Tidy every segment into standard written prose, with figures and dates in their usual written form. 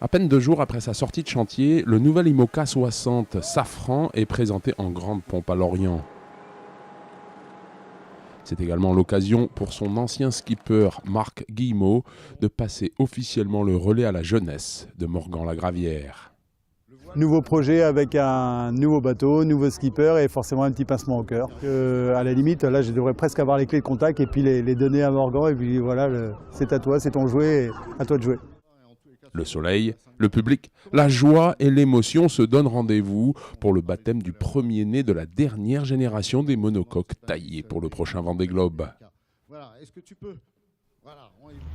À peine 2 jours après sa sortie de chantier, le nouvel IMOCA 60 Safran est présenté en grande pompe à Lorient. C'est également l'occasion pour son ancien skipper Marc Guillemot de passer officiellement le relais à la jeunesse de Morgan-la-Gravière. Nouveau projet avec un nouveau bateau, nouveau skipper et forcément un petit pincement au cœur. À la limite, là je devrais presque avoir les clés de contact et puis les donner à Morgan et puis voilà, c'est à toi, c'est ton jouet, et à toi de jouer. Le soleil, le public, la joie et l'émotion se donnent rendez-vous pour le baptême du premier-né de la dernière génération des monocoques taillés pour le prochain Vendée Globe.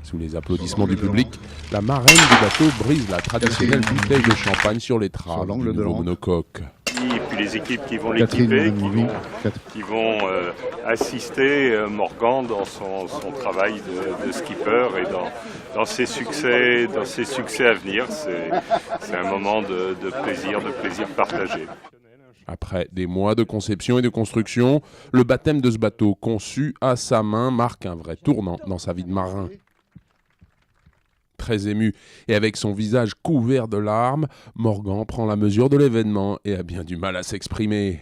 Sous les applaudissements du public, la marraine du bateau brise la traditionnelle bouteille de champagne sur l'étrave du nouveau monocoque. Et puis les équipes qui vont l'équiper, qui vont assister Morgan dans son travail de skipper et dans ses succès à venir. C'est un moment de plaisir partagé. Après des mois de conception et de construction, le baptême de ce bateau conçu à sa main marque un vrai tournant dans sa vie de marin. Très ému et avec son visage couvert de larmes, Morgan prend la mesure de l'événement et a bien du mal à s'exprimer.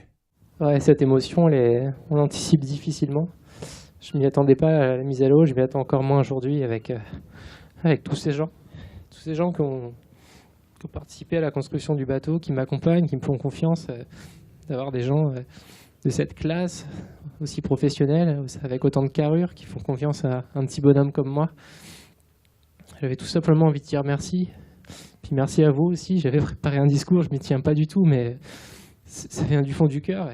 Ouais, cette émotion, on l'anticipe difficilement. Je ne m'y attendais pas à la mise à l'eau, je m'y attends encore moins aujourd'hui avec tous ces gens. Tous ces gens qui ont participé à la construction du bateau, qui m'accompagnent, qui me font confiance. D'avoir des gens de cette classe, aussi professionnels, avec autant de carrure, qui font confiance à un petit bonhomme comme moi. J'avais tout simplement envie de dire merci. Puis merci à vous aussi. J'avais préparé un discours, je ne m'y tiens pas du tout, mais ça vient du fond du cœur.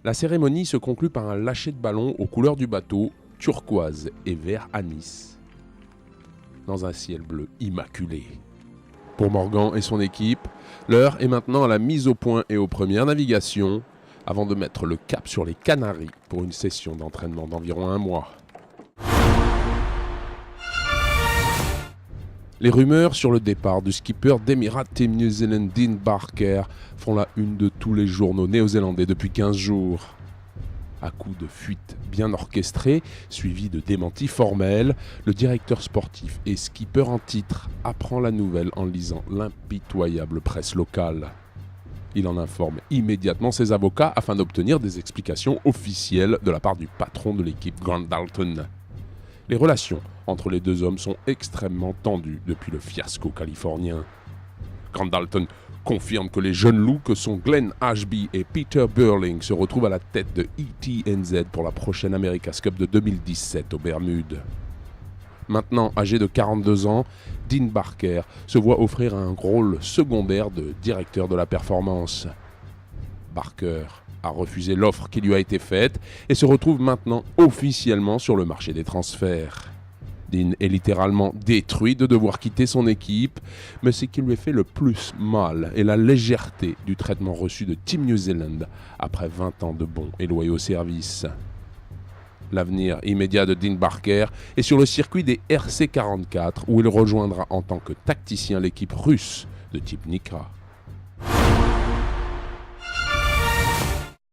La cérémonie se conclut par un lâcher de ballon aux couleurs du bateau, turquoise et vert anis, dans un ciel bleu immaculé. Pour Morgan et son équipe, l'heure est maintenant à la mise au point et aux premières navigations, avant de mettre le cap sur les Canaries pour une session d'entraînement d'environ 1 mois. Les rumeurs sur le départ du skipper d'Emirates Team New Zealand Dean Barker font la une de tous les journaux néo-zélandais depuis 15 jours. À coup de fuites bien orchestrées, suivies de démentis formels, le directeur sportif et skipper en titre apprend la nouvelle en lisant l'impitoyable presse locale. Il en informe immédiatement ses avocats afin d'obtenir des explications officielles de la part du patron de l'équipe Grant Dalton. Les relations entre les deux hommes sont extrêmement tendues depuis le fiasco californien. Grant Dalton confirme que les jeunes loups que sont Glenn Ashby et Peter Burling se retrouvent à la tête de ETNZ pour la prochaine America's Cup de 2017 aux Bermudes. Maintenant âgé de 42 ans, Dean Barker se voit offrir un rôle secondaire de directeur de la performance. Barker a refusé l'offre qui lui a été faite et se retrouve maintenant officiellement sur le marché des transferts. Dean est littéralement détruit de devoir quitter son équipe, mais ce qui lui fait le plus mal est la légèreté du traitement reçu de Team New Zealand après 20 ans de bons et loyaux services. L'avenir immédiat de Dean Barker est sur le circuit des RC44 où il rejoindra en tant que tacticien l'équipe russe de type Nikra.